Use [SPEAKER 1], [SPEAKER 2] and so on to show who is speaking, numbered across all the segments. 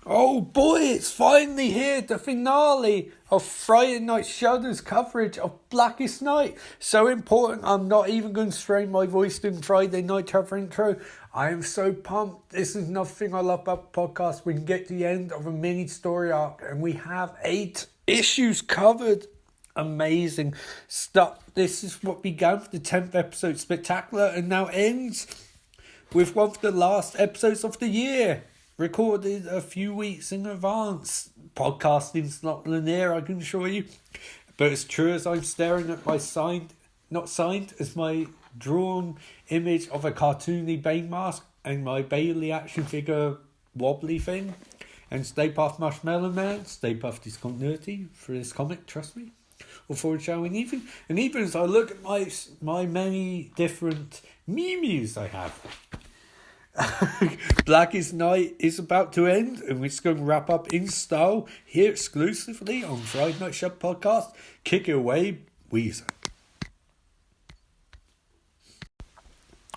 [SPEAKER 1] Oh boy, it's finally here, the finale of Friday Night Shudder's coverage of Blackest Night. So important, I'm not even going to strain my voice doing Friday Night cover intro. I am so pumped. This is another thing I love about the podcast. We can get to the end of a mini story arc and we have 8 issues covered. Amazing stuff. This is what began for the 10th episode spectacular and now ends with one of the last episodes of the year. Recorded a few weeks in advance. Podcasting's not linear, I can assure you. But as true as I'm staring at my as my drawn image of a cartoony Bane mask and my Bailey action figure wobbly thing. And Stay Puft Marshmallow Man, Stay Puft discontinuity for this comic, trust me. Or foreshadowing even. And even as I look at my many different memes I have. Blackest Night is about to end, and we're just going to wrap up in style here exclusively on Friday Night Shud podcast. Kick it away, Weezer.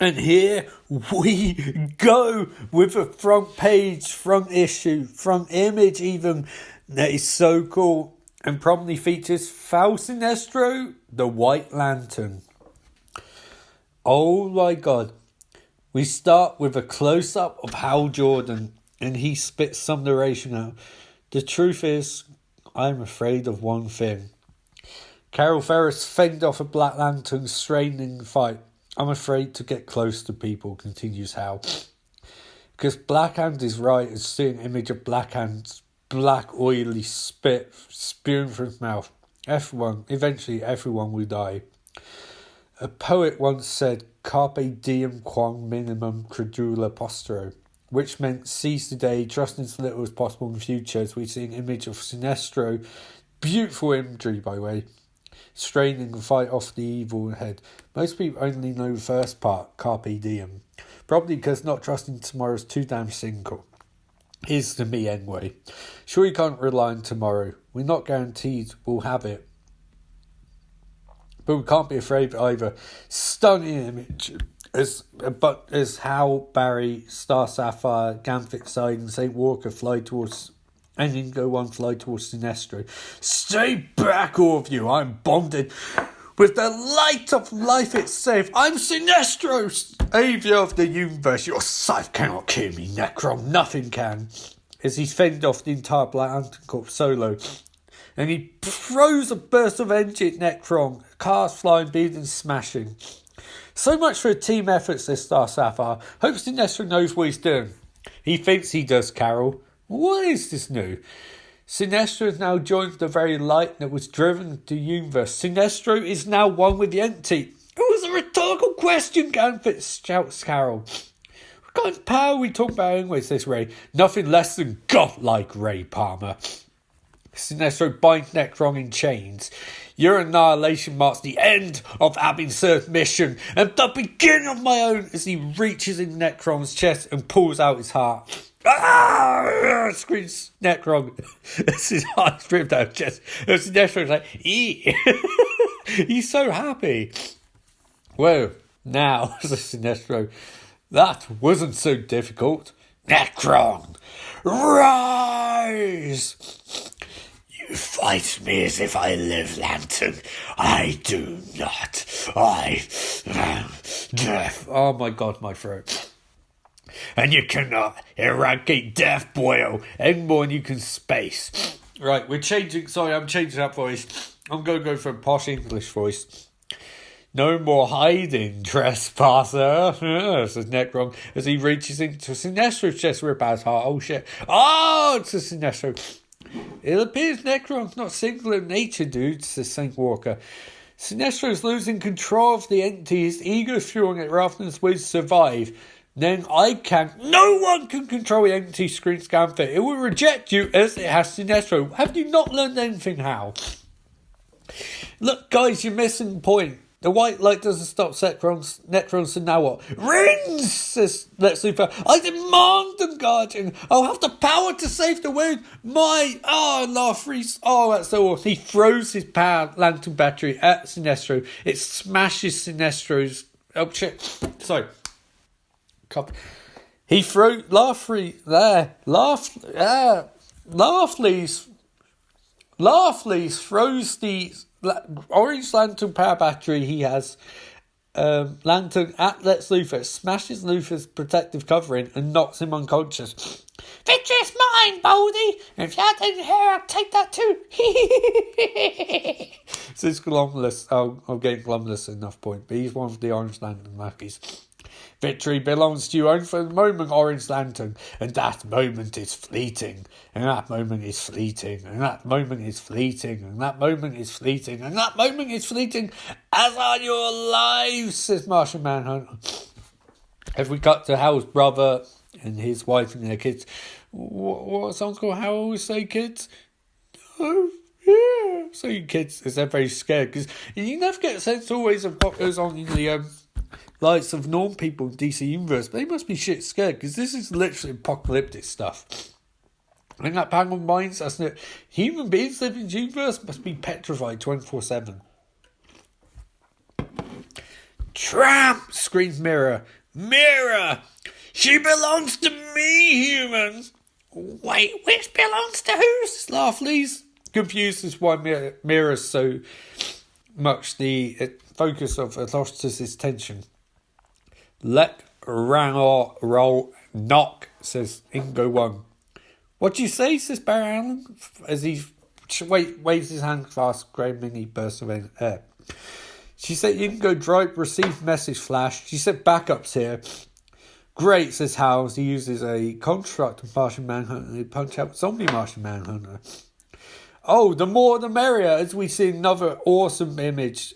[SPEAKER 1] And here we go with a front page, front issue, front image even that is so cool and prominently features Foul Sinestro, the White Lantern. Oh my god. We start with a close-up of Hal Jordan, and he spits some narration out. The truth is, I'm afraid of one thing. Carol Ferris fended off a Black Lantern's straining fight. I'm afraid to get close to people, continues Hal. Because Blackhand is right as seeing an image of Blackhand's black oily spit spewing from his mouth. Eventually everyone will die. A poet once said, Carpe diem quam minimum credula postero, which meant seize the day, trust as little as possible in the future, as we see an image of Sinestro, beautiful imagery by the way, straining the fight off the evil head. Most people only know the first part, Carpe diem, probably because not trusting tomorrow's too damn simple. Is to me anyway. Sure, you can't rely on tomorrow. We're not guaranteed we'll have it. But we can't be afraid either. Stunning image. As Hal, Barry, Star Sapphire, Ganthic Side and St. Walker fly towards... And Indigo One fly towards Sinestro. Stay back, all of you. I'm bonded with the light of life itself. I'm Sinestro, saviour of the universe. Your scythe cannot kill me, Necron. Nothing can. As he's fended off the entire Black Lantern Corps solo. And he throws a burst of energy at Necron. Cars flying, beating, smashing. So much for a team effort, says Star Sapphire. Hope Sinestro knows what he's doing. He thinks he does, Carol. What is this new? Sinestro has now joined the very light that was driven the universe. Sinestro is now one with the entity. It was a rhetorical question, Ganthet, shouts Carol. What kind of power are we talking about anyway, says Ray. Nothing less than godlike, Ray Palmer. Sinestro binds Necron in chains. Your annihilation marks the end of Abinsur's mission and the beginning of my own as he reaches in Necron's chest and pulls out his heart. Ah! Screams Necron as his heart stripped out of his chest. And Sinestron's like, eee. He's so happy. Well, now, says Sinestro, that wasn't so difficult. Necron, rise! You fight me as if I live, Lantern. I do not. I am death. Oh my god, my throat. And you cannot eradicate death, boyo, any more than you can space. Right, I'm changing that voice. I'm going to go for a posh English voice. No more hiding, trespasser, says Necron as he reaches into Sinestro's chest, rip out his heart. Oh shit. Oh, says Sinestro. It appears Necron's not single in nature, dude, says St. Walker. Sinestro's losing control of the entity, his ego fueling it rather than his will to survive. Then I can. No one can control the entity, screams Ganthet. It will reject you as it has Sinestro. Have you not learned anything, Hal? Look, guys, you're missing the point. The white light doesn't stop Necron, so now what? Rings, says Lex Luthor. I demand them, Guardian. I'll have the power to save the world. That's so awesome. He throws his power lantern battery at Sinestro. It smashes Sinestro's... Oh, shit. Sorry. He threw Laughley's throws the orange lantern power battery he has lantern at Lex Luthor, smashes Luthor's protective covering and knocks him unconscious. Victory's mine, Baldy! If you had any hair, I'd take that too. Says Glomulus. Oh, I'm getting Glomulus enough point, but he's one of the Orange Lantern lackeys. Victory belongs to you only for the moment, Orange Lantern, and that moment is fleeting, and that moment is fleeting, and that moment is fleeting, and that moment is fleeting, and that moment is fleeting, as are your lives, says Martian Manhunter. As we cut to Hal's brother and his wife and their kids. What song's called? How always say kids? Oh, yeah. So you kids, they're very scared, because you never get a sense always of what goes on in the lights of normal people in DC Universe, but they must be shit scared, because this is literally apocalyptic stuff. And that panel minds us that human beings living in the universe must be petrified 24/7. Tramp! Screams Mirror. Mirror! She belongs to me, humans! Wait, which belongs to who? Says Laughley's. Confused as why Mirror's so much the focus of Athostus's tension. Let Rangor roll knock, says Ingo One. What do you say, says Barry Allen, as he waves his hand fast, grey mini burst of air. She said Ingo Drive received message flash. She said backups here. Great, says Hal, as he uses a construct of Martian Manhunter to punch out zombie Martian Manhunter. Oh, the more the merrier, as we see another awesome image.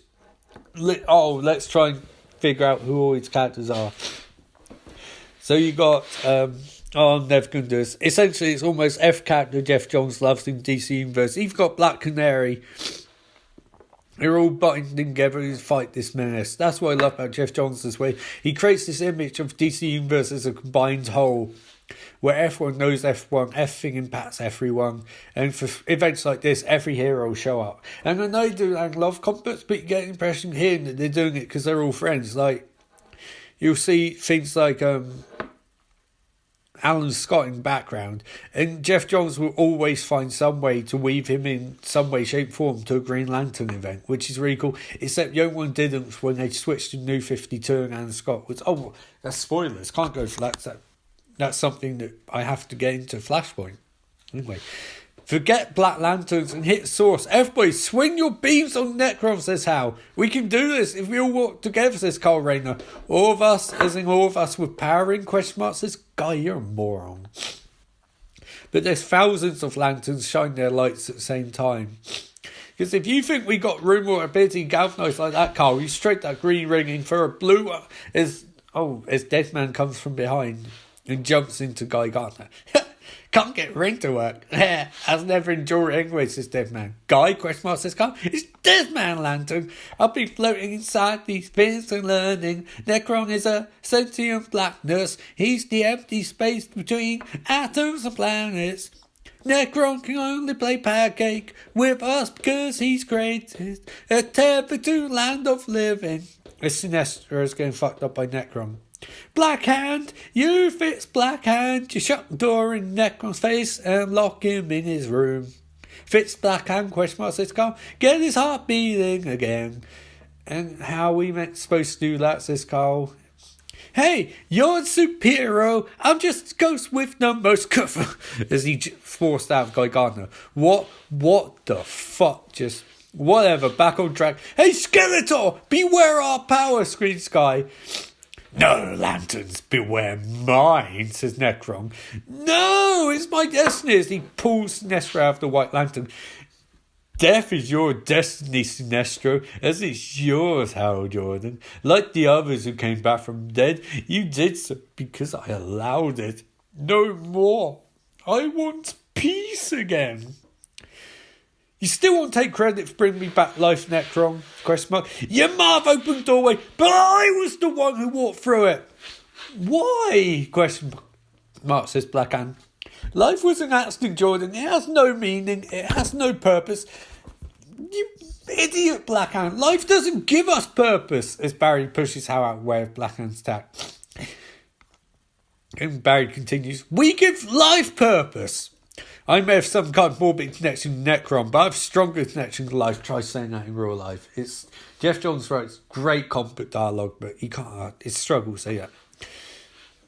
[SPEAKER 1] Let's try and figure out who all these characters are. So you got, I'm never going to do this. Essentially, it's almost F character Jeff Johns loves in DC Universe. You've got Black Canary. They're all butting together to fight this menace. That's what I love about Jeff Johns this way. He creates this image of DC Universe as a combined whole, where everyone knows everyone, everything impacts everyone, and for events like this, every hero will show up. And I know they do that in love comics, but you get the impression here that they're doing it because they're all friends. Like, you'll see things like Alan Scott in the background, and Jeff Johns will always find some way to weave him in some way, shape, form to a Green Lantern event, which is really cool. Except the only one didn't when they switched to New 52 and Alan Scott was, that's spoilers, can't go for that. That's something that I have to get into Flashpoint. Anyway, forget Black Lanterns and hit source. Everybody, swing your beams on Necron, says Hal. We can do this if we all work together, says Carl Rayner. All of us, as in all of us with power in question mark, says Guy, you're a moron. But there's thousands of lanterns shining their lights at the same time. Because if you think we got room or ability galvanized like that, Carl, you straight that green ring in for a blue as Deathman comes from behind and jumps into Guy Gardner. Can't get ring to work. Has never endured anyway, says Deathman. Guy, question mark, says Carl. It's Deathman Lantern. I've been floating inside these spins and learning. Necron is a sentient blackness. He's the empty space between atoms and planets. Necron can only play pancake with us because he's created a temperature land of living. Sinestro is getting fucked up by Necron. Black Hand, you fix Black Hand. You shut the door in Necron's face and lock him in his room. Fits Black Hand, question mark, says Carl. Get his heart beating again. And how we supposed to do that, says Carl. Hey, you're a superhero. I'm just a ghost with numbers. As he forced out of Guy Gardner. What the fuck? Just whatever. Back on track. Hey, Skeletor, beware our power, screams Guy. No, lanterns, beware mine, says Necron. No, it's my destiny, as he pulls Sinestro out of the White Lantern. Death is your destiny, Sinestro, as it's yours, Hal Jordan. Like the others who came back from the dead, you did so because I allowed it. No more. I want peace again. You still won't take credit for bringing me back life, Necron? Question mark. Your mouth opened doorway, but I was the one who walked through it. Why? Question mark, says Black Hand. Life was an accident, Jordan. It has no meaning. It has no purpose. You idiot, Black Hand. Life doesn't give us purpose. As Barry pushes Hal out of the way of Black Hand's attack. And Barry continues, we give life purpose. I may have some kind of morbid connection to Necron, but I have stronger connection to life. Try saying that in real life. It's Jeff Johns writes great comic dialogue, but he can't. It struggles here.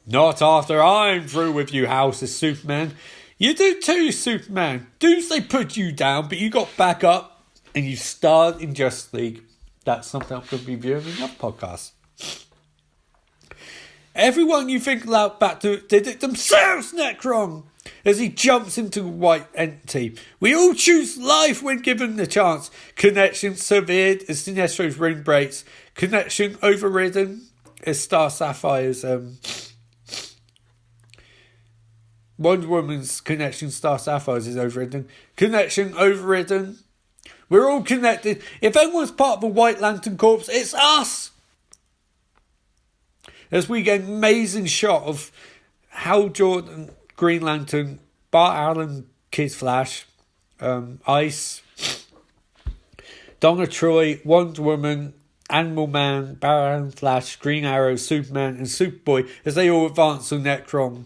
[SPEAKER 1] Not after I'm through with you, House of Superman. You do too, Superman. Doomsday put you down, but you got back up and you starred in Justice League. That's something I'm going to be viewing in another podcast. Everyone you think allowed back to did it themselves, Necron. As he jumps into a white entity. We all choose life when given the chance. Connection severed as Sinestro's ring breaks. Connection overridden as Star Sapphire's Wonder Woman's connection, Star Sapphire's, is overridden. Connection overridden. We're all connected. If anyone's part of a White Lantern Corps, it's us. As we get an amazing shot of Hal Jordan, Green Lantern, Bart Allen, Kid Flash, Ice, Donna Troy, Wonder Woman, Animal Man, Barry Allen, Flash, Green Arrow, Superman and Superboy as they all advance on Necron.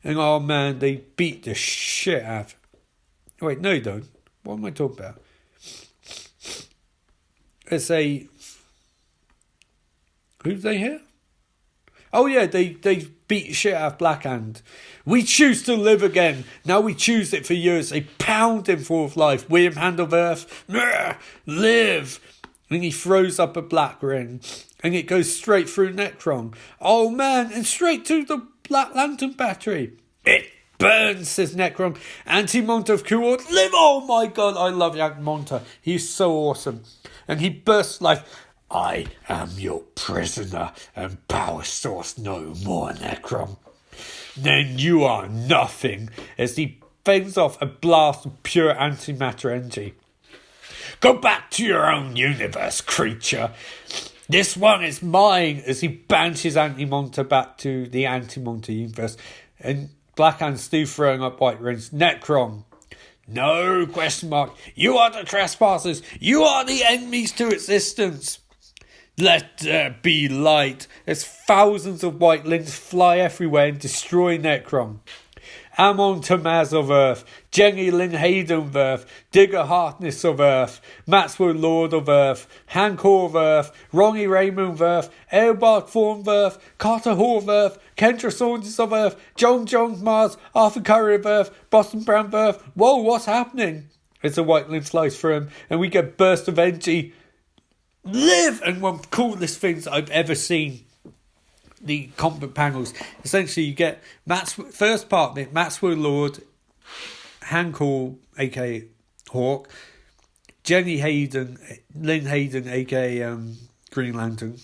[SPEAKER 1] And oh man, they beat the shit out of... Wait, no, they don't. What am I talking about? It's a... Who's they here? Oh yeah, they beat the shit out of Blackhand. We choose to live again. Now we choose it for years. They pound him full of life. William Hand of Earth. Live. And he throws up a black ring. And it goes straight through Necron. Oh man, and straight to the Black Lantern battery. It burns, says Necron. Anti-Monta of Kuward, live! Oh my god, I love Anti-Monta. He's so awesome. And he bursts life. I am your prisoner and power source no more, Necron. Then you are nothing, as he fends off a blast of pure antimatter energy. Go back to your own universe, creature. This one is mine, as he banishes Anti-Monta back to the Anti-Monta universe. And Blackhand's still throwing up white rings. Necron. No, question mark. You are the trespassers. You are the enemies to existence. Let there be light as thousands of white lings fly everywhere and destroy Necron. Amon Tamaz of Earth, Jenny Lynn Hayden of Earth, Digger Harkness of Earth, Maxwell Lord of Earth, Hank Hall of Earth, Ronnie Raymond of Earth, Eobard Thorne of Earth, Carter Hall of Earth, Kendra Saunders of Earth, John Jones Mars, Arthur Curry of Earth, Boston Brown of Earth. Whoa, what's happening? It's a white ling flies through him and we get burst of energy. Live! And one of the coolest things I've ever seen. The comic panels. Essentially, you get first part of it, Maxwell Lord, Hank Hall, aka Hawk, Jenny Hayden, Lynn Hayden, aka Green Lantern,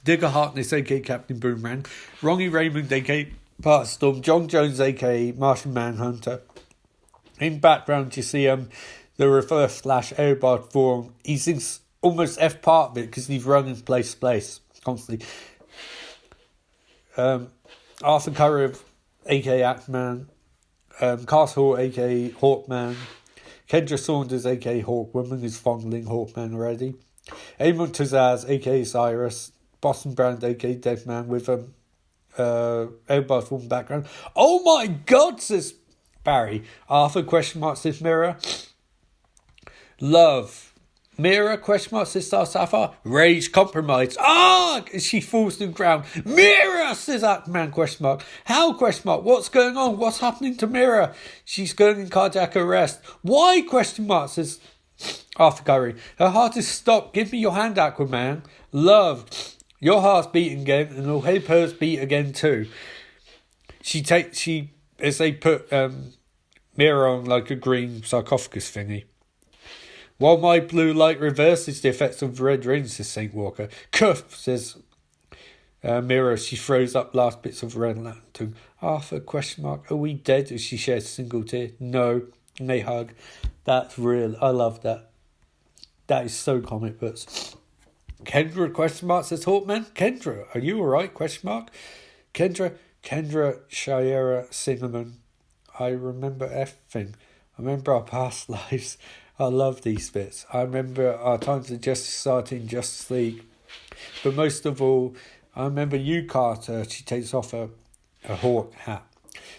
[SPEAKER 1] Digger Harkness, aka Captain Boomerang, Ronnie Raymond, aka Part of Storm, John Jones, aka Martian Manhunter. In background, you see the Reverse Flash, Eobard Thorne. He's in almost F part of it because he's running place to place constantly. Arthur Curry, aka Axeman, Castle, aka Hawkman, Kendra Saunders, aka Hawkwoman, is fondling Hawkman already. Amon Tazaz, aka Cyrus, Boston Brand, aka Deadman, with Eobard Thorne background. Oh my god, says Barry. Arthur, question mark, says Mirror. Love. Mirror, question mark, says Star Sapphire. Rage, compromise. As she falls to the ground. Mirror, says Aquaman, question mark. How, question mark, what's going on? What's happening to Mirror? She's going in cardiac arrest. Why, question mark, says Arthur Curry. Her heart is stopped. Give me your hand, Aquaman. Love. Your heart's beating again, and I'll help hers beat again too. As they put Mirror on like a green sarcophagus thingy. While my blue light reverses the effects of red rings, says St. Walker. Cuff, says Mirror. She throws up last bits of red lantern. Arthur, question mark, are we dead? As she shares a single tear. No. And they hug. That's real. I love that. That is so comic books. Kendra, question mark, says Hawkman. Kendra, are you alright? Question mark. Kendra Shira Cinnamon. I remember everything. I remember our past lives. I love these bits. I remember our times at Justice Society and Justice League. But most of all, I remember you, Carter. She takes off her a hawk hat.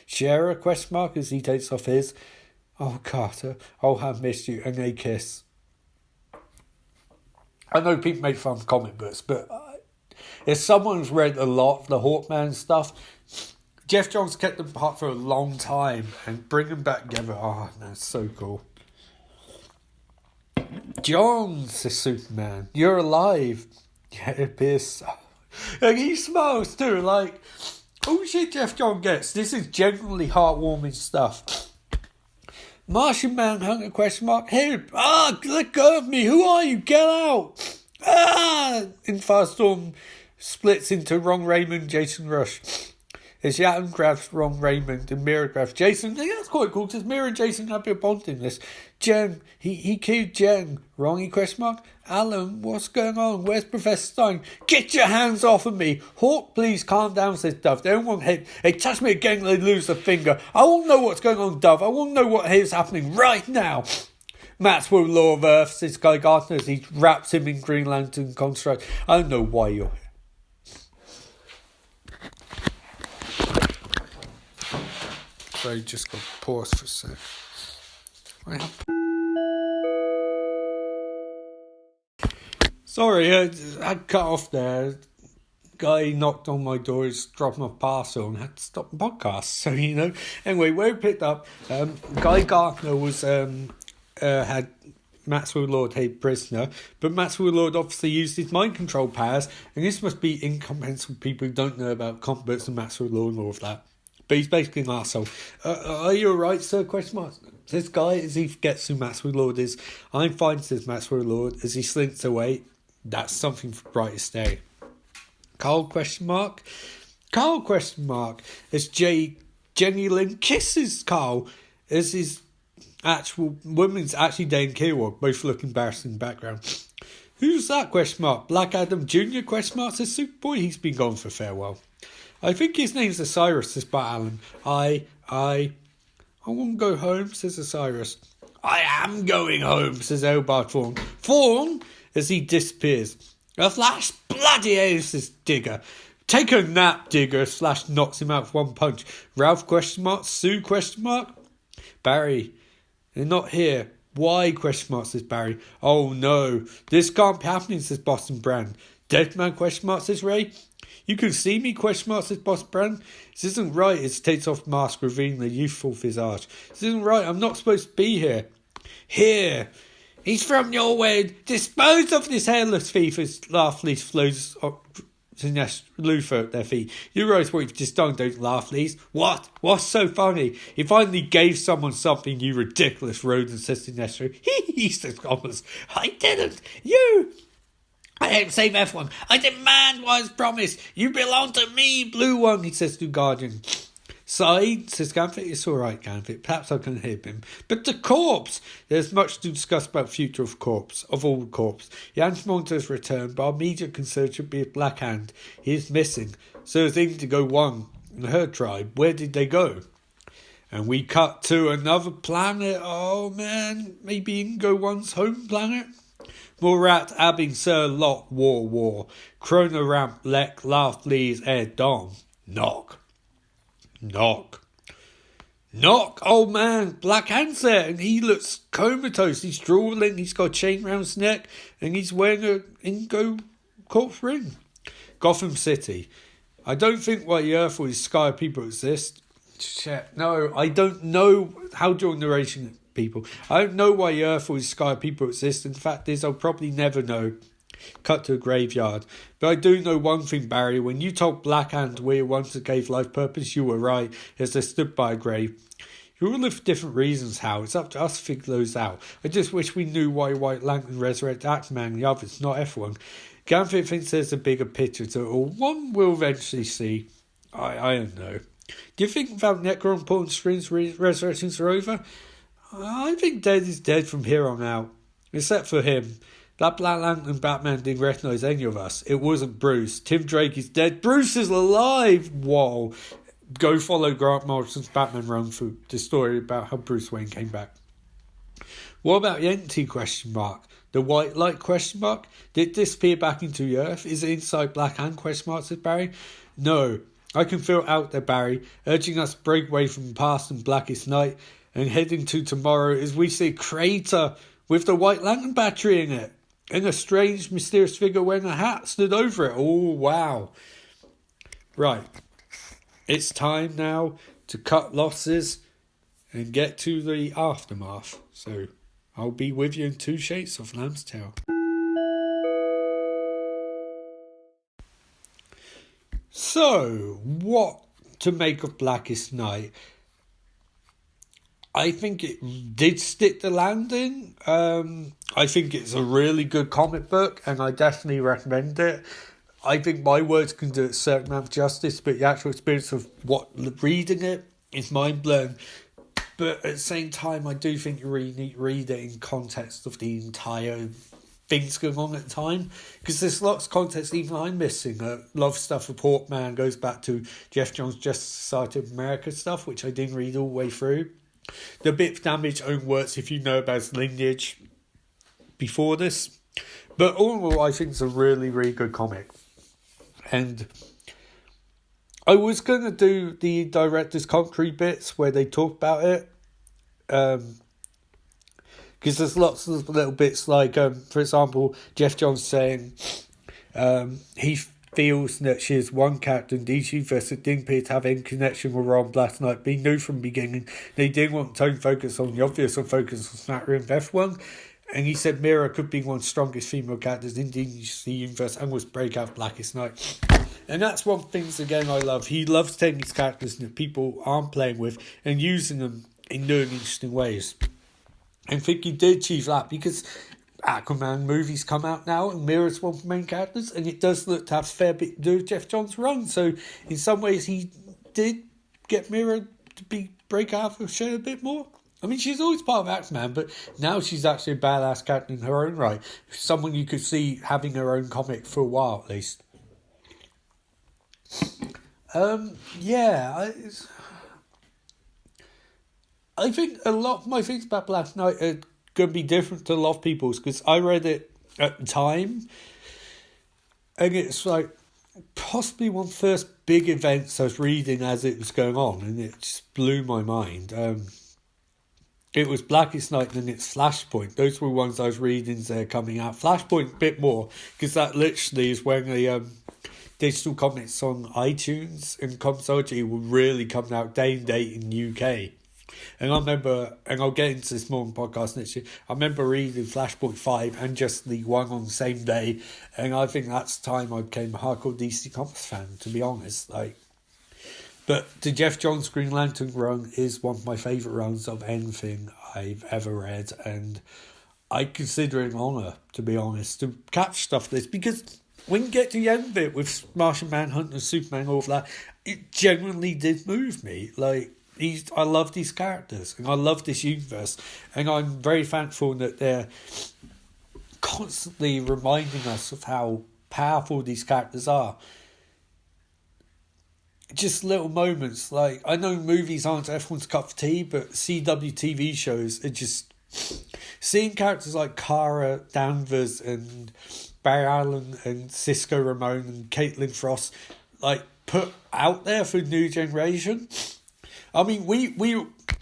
[SPEAKER 1] Share question mark as he takes off his. Oh, Carter, oh, how I missed you, and they kiss. I know people make fun of comic books, but if someone's read a lot of the Hawkman stuff, Jeff Johns kept them apart for a long time and bring them back together. Oh, that's so cool. John, says Superman, you're alive. Yeah, it appears so. And he smiles too, like, oh shit, Jeff John gets. This is genuinely heartwarming stuff. Martian Manhunter question mark. Help! Ah, let go of me. Who are you? Get out! Ah! In Firestorm splits into Ron Raymond, Jason Rush. As Yatten grabs Ron Raymond and Mira grabs Jason. Yeah, that's quite cool because Mira and Jason have a bond in this. Jen, he killed Jen. Wrongy question mark. Alan, what's going on? Where's Professor Stein? Get your hands off of me. Hawk, please calm down, says Dove. They don't want him. They touch me again, they lose a finger. I want to know what's going on, Dove. I want to know what is happening right now. Maxwell Law of Earth, says Guy Gardner as he wraps him in Green Lantern construct. I don't know why you're here. So you just got to pause for a sec. Sorry, I cut off there. Guy knocked on my door, he's dropped my parcel and had to stop the podcast. So, Anyway, where we picked up, Guy Gardner was had Maxwell Lord held prisoner, but Maxwell Lord obviously used his mind control powers, and this must be incomprehensible people who don't know about comic books and Maxwell Lord and all of that. But he's basically an arsehole. Are you alright, sir? Question mark. This guy, as he forgets who Maxwell Lord is, I'm fine, says Maxwell Lord, as he slinks away. That's something for brightest day. Carl question mark. Carl question mark. As Jenny Lynn kisses Carl as his actual woman's actually dating Kilowog, both look embarrassed in the background. Who's that question mark? Black Adam Jr. question mark, says Superboy. He's been gone for farewell. I think his name's Osiris, says Bat Allen. I want to go home, says Osiris. I am going home, says Elbard Thorne. Thorne, as he disappears. A flash, bloody hell, says Digger. Take a nap, Digger, slash knocks him out with one punch. Ralph question mark, Sue question mark. Barry, they're not here. Why question mark, says Barry. Oh no, this can't be happening, says Boston Brand. Deadman question mark, says Ray. You can see me, question mark, says Boss Brand. This isn't right, as he takes off mask, revealing the youthful visage. This isn't right, I'm not supposed to be here. Here! He's from your way. Dispose of this hairless thief as Laughley flows up to Luther at their feet. You realise what you've just done, don't laugh, Lees? What? What's so funny? He finally gave someone something, you ridiculous rodent, says Sinestro. He says Thomas. I didn't. You! I don't save everyone. I demand what is promised. You belong to me, Blue One, he says to Guardian. Side, says Gambit. It's all right, Gambit. Perhaps I can help him. But the corpse! There's much to discuss about the future of corpse, of all corpse. The Antimonster has returned, but our immediate concern should be a Black Hand. He is missing. So is Indigo One and her tribe. Where did they go? And we cut to another planet. Oh man, maybe Indigo One's home planet? Murat, Abing, Sir, Lock, War. Chrono Ramp, Lek, Laugh, Lees, Air, Dom. Knock. Oh man, Black Hand's there, and he looks comatose. He's drooling, he's got a chain round his neck, and he's wearing a Indigo corpse ring. Gotham City. I don't think why the Earth or the sky of people exist. Shit, no, I don't know how during narration people. I don't know why the Earth or the sky of people exist. In fact, I'll probably never know. Cut to a graveyard. But I do know one thing, Barry. When you told Black Hand we once gave life purpose, you were right, as they stood by a grave. You all live for different reasons, Hal. It's up to us to figure those out. I just wish we knew why White Lantern resurrected Aquaman and the others, not everyone. Gambit thinks there's a bigger picture to it all. One will eventually see. I don't know. Do you think without Necron pulling strings, resurrections are over? I think Dead is dead from here on out. Except for him. That Black Lantern Batman didn't recognise any of us. It wasn't Bruce. Tim Drake is dead. Bruce is alive! Whoa. Go follow Grant Morrison's Batman run for the story about how Bruce Wayne came back. What about the entity question mark? The white light question mark? Did it disappear back into the Earth? Is it inside Black Hand question mark, said Barry? No. I can feel out there, Barry, urging us to break away from the past and Blackest night and head into tomorrow as we see a crater with the White Lantern battery in it. And a strange, mysterious figure wearing a hat stood over it. Oh, wow. Right. It's time now to cut losses and get to the aftermath. So I'll be with you in 2 Shades of Lamb's Tail. So, what to make of Blackest Night? I think it did stick the landing. I think it's a really good comic book, and I definitely recommend it. I think my words can do a certain amount of justice, but the actual experience of reading it is mind-blowing. But at the same time, I do think you really need to read it in context of the entire things going on at the time, because there's lots of context even I'm missing. A lot of stuff with Hawkman goes back to Jeff Johns' Justice Society of America stuff, which I didn't read all the way through. The bit of damage only works if you know about his lineage before this. But all in all, I think it's a really, really good comic. And I was going to do the director's commentary bits where they talk about it. Because there's lots of little bits like, for example, Jeff Johns saying he feels that she is one character in DC Universe that didn't appear to have any connection with Ron Black Knight, but he knew from the beginning they didn't want to focus on the obvious or focus on Snatter and F1. And he said Mira could be one of the strongest female characters in DC Universe and was breakout Blackest Night. And that's one of the things, again, I love. He loves taking these characters that people aren't playing with and using them in new and interesting ways. And I think he did achieve that because Aquaman movies come out now and Mira's one of the main characters, and it does look to have a fair bit to do with Jeff Johns' run. So in some ways he did get Mira to break out of the show a bit more. I mean, she's always part of Aquaman, but now she's actually a badass character in her own right. Someone you could see having her own comic for a while at least. I think a lot of my things about Black Knight are going to be different to a lot of people's, because I read it at the time and it's like possibly one of the first big events I was reading as it was going on, and it just blew my mind. It was Blackest Night and it's Flashpoint. Those were ones I was reading as they're coming out. Flashpoint a bit more, because that literally is when the digital comics on iTunes and Comixology were really coming out day and date in the UK. And I remember, and I'll get into this more in podcast next year, I remember reading Flashpoint 5 and just the one on the same day, and I think that's the time I became a hardcore DC Comics fan, to be honest. But the Jeff Johns Green Lantern run is one of my favourite runs of anything I've ever read, and I consider it an honour, to be honest, to catch stuff like this, because when you get to the end of it with Martian Manhunter and Superman, all of that, it genuinely did move me. I love these characters and I love this universe, and I'm very thankful that they're constantly reminding us of how powerful these characters are. Just little moments, I know movies aren't everyone's cup of tea, but CW TV shows are just seeing characters like Kara Danvers and Barry Allen and Cisco Ramon and Caitlin Frost put out there for new generation. I mean, we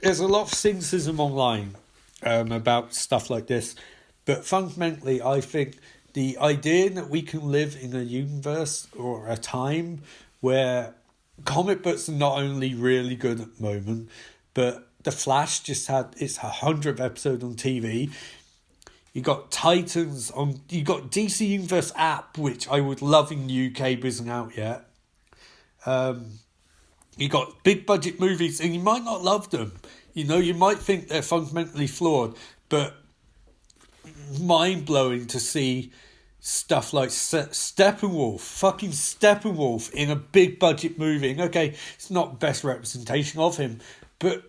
[SPEAKER 1] there's a lot of cynicism online about stuff like this, but fundamentally, I think the idea that we can live in a universe or a time where comic books are not only really good at the moment, but The Flash just had its 100th episode on TV. You got Titans on. You got DC Universe app, which I would love in the UK, but isn't out yet. You got big budget movies, and you might not love them. You might think they're fundamentally flawed, but mind blowing to see stuff like Steppenwolf, fucking Steppenwolf in a big budget movie. And okay, it's not best representation of him, but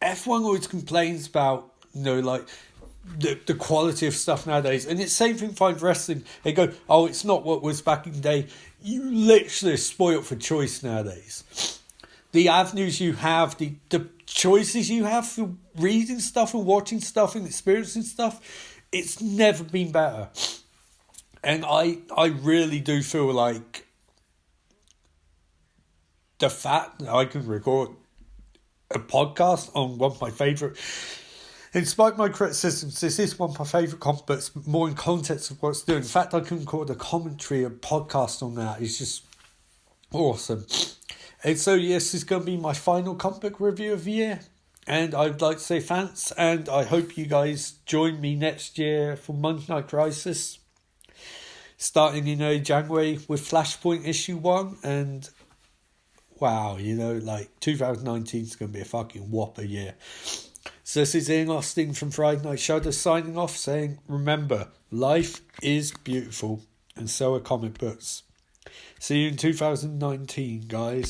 [SPEAKER 1] F1 always complains about the quality of stuff nowadays, and it's the same thing for wrestling. They go, oh, it's not what was back in the day. You literally are spoiled for choice nowadays. The avenues you have, the choices you have for reading stuff and watching stuff and experiencing stuff, it's never been better. And I really do feel like the fact that I can record a podcast on one of my favourite, in spite of my criticisms, this is one of my favourite comic books, more in context of what's doing. The fact I can record a commentary, a podcast on that is just awesome. And so yes, this is going to be my final comic book review of the year. And I'd like to say thanks, and I hope you guys join me next year for Monday Night Crisis, starting in early January with Flashpoint issue 1. And wow, 2019 is going to be a fucking whopper year. So this is Ian Austin from Friday Night Shadow signing off, saying, remember, life is beautiful, and so are comic books. See you in 2019, guys.